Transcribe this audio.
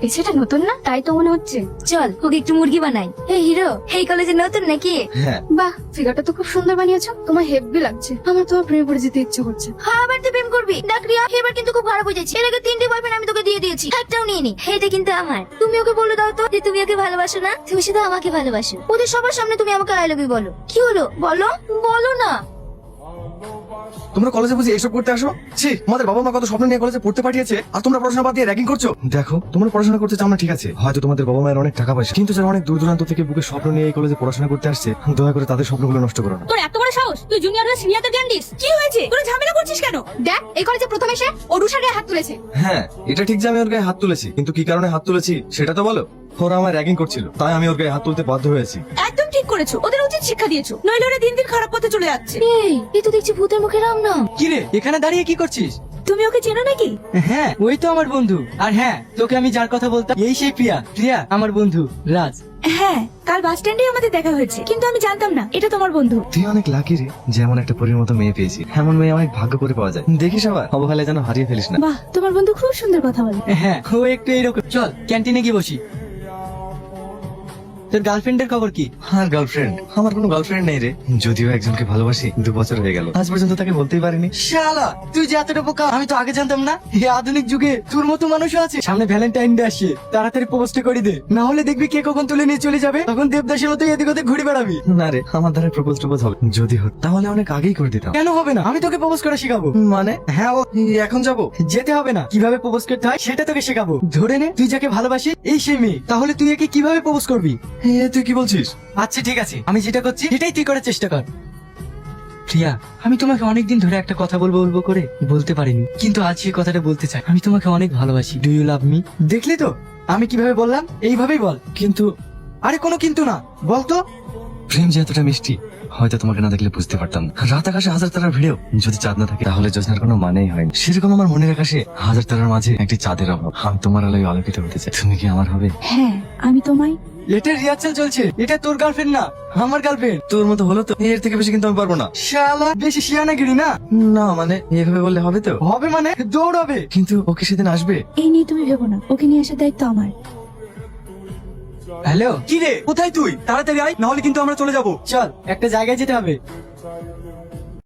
এই ছেলেটা নতুন না, তাই তো মনে হচ্ছে। চল ওকে একটু মুরগি বানাই। হে হিরো, এই কলেজে নতুন নাকি? হ্যাঁ। বাহ, ফিগারটা তো খুব সুন্দর বানিয়েছো। তোমার হেভি লাগছে। আমার তোমার প্রেমে পড়ে যেতে ইচ্ছে করছে। হ্যাঁ, আবার তুই প্রেম করবি? দেখ রিয়া, এবার কিন্তু খুব খারাপ হয়ে যাচ্ছে। এর আগে 3টে বয়ফ্রেন্ড আমি তোকে দিয়ে দিয়েছি, একটাও নিয়ে নি। এটা কিন্তু আমার। তুমি ওকে বলে দাও তো যে তুমি ওকে ভালোবাসো না, তুমি শুধু আমাকে ভালোবাসো। ওদের সবার সামনে তুমি আমাকে আই লাভ ইউ বলো। কি হলো বলো, বলো না। তোমরা কলেজে বুঝি এসব করতে আসো? ছি, আমাদের বাবা মা কত স্বপ্ন নিয়ে কলেজে পড়তে পাঠিয়েছে, আর তোমরা পড়াশোনা বাদ দিয়ে র্যাগিং করছো। দেখো, তোমরা পড়াশোনা করতে চাও না ঠিক আছে, হয়তো তোমাদের বাবা মায়ের অনেক টাকা পয়সা, কিন্তু যারা অনেক দূর দূরান্ত থেকে বুকে স্বপ্ন নিয়ে এই কলেজে পড়াশোনা করতে আসছে, দয়া করে তাদের স্বপ্নগুলো নষ্ট করো না। তোর এত বড় সাহস, তুই জুনিয়রদের সিনিয়রদের জ্ঞান দিস? কি হয়েছে, তোরা ঝামেলা করছিস কেন? দেখ, এই কলেজে প্রথম এসে ও রুষার গায়ে হাত তুলেছে। হ্যাঁ, এটা ঠিক যে আমি ওর গায়ে হাত তুলেছি, কিন্তু কি কারণে হাত তুলেছি সেটা তো বলো। ওরা আমার র্যাগিং করছিল, তাই আমি ওর গায়ে হাত তুলতে বাধ্য হয়েছি। একদম ঠিক করেছো, ওদের উচিত শিক্ষা দিয়েছো, নইলে ওরা দিন দিন খারাপ পথে চলে যাচ্ছে। এই তো দেখছি ভূতের মুখে রাম না। কিরে, এখানে দাঁড়িয়ে কি করছিস? তুমি ওকে চেনো নাকি? হ্যাঁ, ওই তো আমার বন্ধু। আর হ্যাঁ, তোকে আমি যার কথা বলতাম, এই সেই প্রিয়া। প্রিয়া আমার বন্ধু রাজ। হ্যাঁ, কাল বাস স্ট্যান্ডে আমাদের দেখা হয়েছে, কিন্তু আমি জানতাম না এটা তোমার বন্ধু। তুই অনেক লাকি রে, যেমন একটা পরীর মতো মেয়ে পেয়েছি। এমন মেয়ে অনেক ভাগ্য করে পাওয়া যায়। দেখিস আবার অবহেলায় যেন হারিয়ে ফেলিস না। বাহ, তোমার বন্ধু খুব সুন্দর কথা বলে। হ্যাঁ, ও একটু এইরকম। চল ক্যান্টিনে গিয়ে বসি। তোর গার্লফ্রেন্ডের খবর কি? আর গার্লফ্রেন্ড? আমার কোনো গার্লফ্রেন্ড নেই রে, যদিও একজনকে ভালোবাসি 2 বছর হয়ে গেল, আজ পর্যন্ত তাকে বলতেই পারিনি। শালা, তুই যে এতটা বোকা আমি তো আগে জানতাম না। এই আধুনিক যুগে তোর মতো মানুষও আছে। সামনে ভ্যালেন্টাইন ডে আসছে, তাড়াতাড়ি প্রপোজটা করে দে, না হলে দেখবি কে কখন তুলে নিয়ে চলে যাবে, তখন দেবদাসের মতো এদিক ওদিক ঘুরে বেড়াবি। না রে, আমার দ্বারা প্রপোজ টপোজ হবে যদি হতো তাহলে অনেক আগেই করে দিতাম। কেন হবে না? আমি তোকে প্রপোজ করা শেখাবো। মানে? হ্যাঁ, এখন যাবো? যেতে হবে না, কিভাবে প্রপোজ করতে হয় সেটা তোকে শেখাবো। ধরে নে তুই যাকে ভালোবাসিস এই সেই মেয়ে, তাহলে তুই একে কিভাবে প্রপোজ করবি? তুই কি বলছিস? আচ্ছা ঠিক আছে, আমি যেটা করছি সেটাই তুই করার চেষ্টা কর। প্রিয়া, আমি তোমাকে অনেকদিন ধরে একটা কথা বলবো বলবো করে বলতে পারিনি, কিন্তু আজ সেই কথাটা বলতে চাই। আমি তোমাকে অনেক ভালোবাসি। Do you love me? দেখলি তো আমি কিভাবে বললাম, এইভাবেই বল। কিন্তু আরে কোনো কিন্তু না, বল তো। প্রেম যে এতটা মিষ্টি হয়তো তোমাকে না দেখলে বুঝতে পারতাম না। রাত আকাশে হাজার তারার ভিড়েও যদি চাঁদ না থাকে তাহলে জ্যোৎস্নার কোনো মানেই হয় না। সেরকম আমার মনের আকাশে হাজার তারার মাঝে একটি চাঁদের অভাব। আমি তোমার আলোয় আলোকিত হতে চাই। তুমি কি আমার হবে? হ্যাঁ, আমি তোমায়। এটা রিহার্সাল চলছে, এটা তোর গার্লফ্রেন্ড না, আমার গার্লফ্রেন্ড। তোর মতো হলো তো, এর থেকে বেশি কিন্তু আমি পারবো না। শালা, বেশি শিয়ানাগিরি না। না মানে এভাবে বললে হবে তো? হবে মানে দৌড়াবে। কিন্তু ওকে সেদিন আসবে। এই নিয়ে তুমি ভেবো না, ওকে নিয়ে আসার দায়িত্ব আমার। হ্যালো, কি রে, কোথায় তুই? তাড়াতাড়ি আয়, না হলে কিন্তু আমরা চলে যাবো। চল, একটা জায়গায় যেতে হবে।